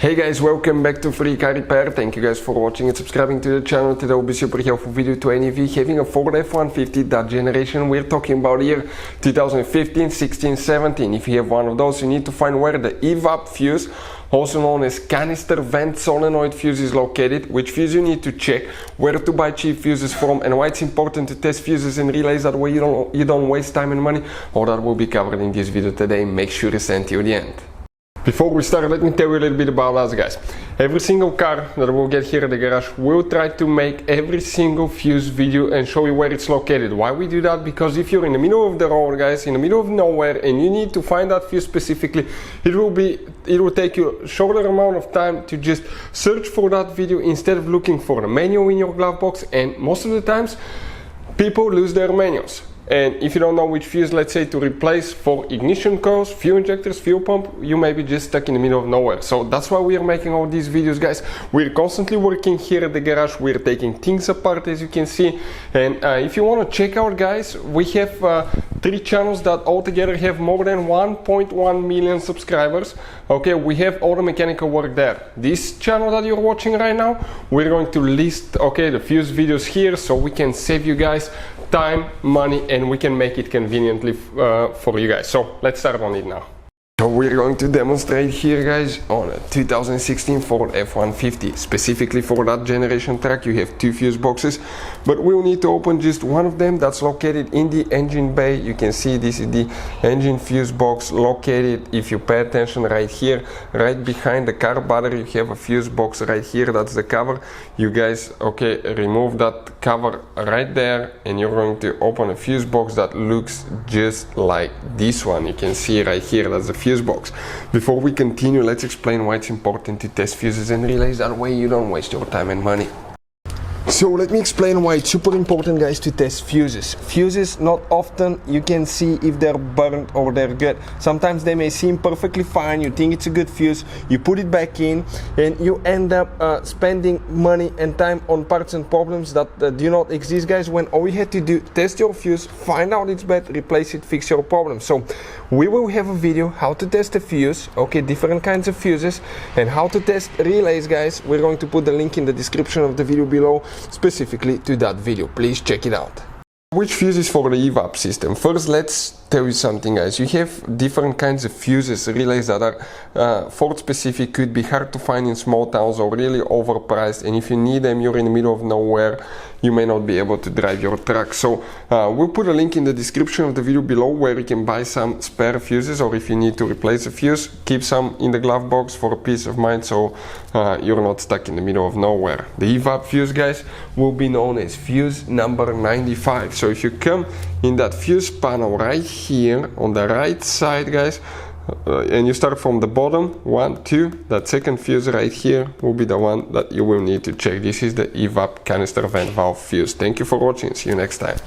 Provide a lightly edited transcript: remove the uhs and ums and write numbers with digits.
Hey guys, welcome back to Free Car Repair. Thank you guys for watching and subscribing to the channel. Today will be super helpful video to any of you having a Ford F-150, that generation we're talking about here, 2015, 16, 17. If you have one of those, you need to find where the EVAP fuse, also known as canister vent solenoid fuse, is located, which fuse you need to check, where to buy cheap fuses from, and why it's important to test fuses and relays. That way you don't waste time and money. All that will be covered in this video today. Make sure to stay till the end. Before we start, let me tell you a little bit about us, guys. Every single car that we'll get here at the garage, we'll try to make every single fuse video and show you where it's located. Why we do that? Because if you're in the middle of the road, guys, in the middle of nowhere, and you need to find that fuse specifically, it will take you a shorter amount of time to just search for that video instead of looking for the manual in your glove box. And most of the times, people lose their manuals. And if you don't know which fuse, let's say, to replace for ignition coils, fuel injectors, fuel pump, you may be just stuck in the middle of nowhere. So that's why we are making all these videos, guys. We're constantly working here at the garage. We're taking things apart, as you can see. And if you want to check out, guys, we have 3 channels that altogether have more than 1.1 million subscribers. Okay, we have all the mechanical work there. This channel that you're watching right now, we're going to list, okay, the fuse videos here, so we can save you guys time, money, and we can make it conveniently for you guys. So let's start on it now. So we're going to demonstrate here, guys, on a 2016 Ford F-150. Specifically for that generation truck, you have 2 fuse boxes, but we'll need to open just one of them. That's located in the engine bay. You can see this is the engine fuse box located, if you pay attention, right here, right behind the car battery. You have a fuse box right here. That's the cover. You guys, okay, remove that cover right there, and you're going to open a fuse box that looks just like this one. You can see right here, that's the fuse box. Before we continue, let's explain why it's important to test fuses and relays. That way you don't waste your time and money. So let me explain why it's super important, guys, to test fuses. Fuses, not often you can see if they're burnt or they're good. Sometimes they may seem perfectly fine, you think it's a good fuse, you put it back in, and you end up spending money and time on parts and problems that do not exist, guys, when all you had to do, test your fuse, find out it's bad, replace it, fix your problem. So we will have a video how to test a fuse, okay, different kinds of fuses, and how to test relays, guys. We're going to put the link in the description of the video below, specifically to that video. Please check it out. Which fuses for the EVAP system? First, let's tell you something, guys. You have different kinds of fuses, relays that are Ford specific, could be hard to find in small towns or really overpriced, and if you need them, you're in the middle of nowhere, you may not be able to drive your truck. So we'll put a link in the description of the video below where you can buy some spare fuses, or if you need to replace a fuse, keep some in the glove box for peace of mind, so you're not stuck in the middle of nowhere. The EVAP fuse, guys, will be known as fuse number 95. So if you come in that fuse panel right here on the right side, guys, and you start from the bottom, 1, 2, that second fuse right here will be the one that you will need to check. This is the EVAP canister vent valve fuse. Thank you for watching. See you next time.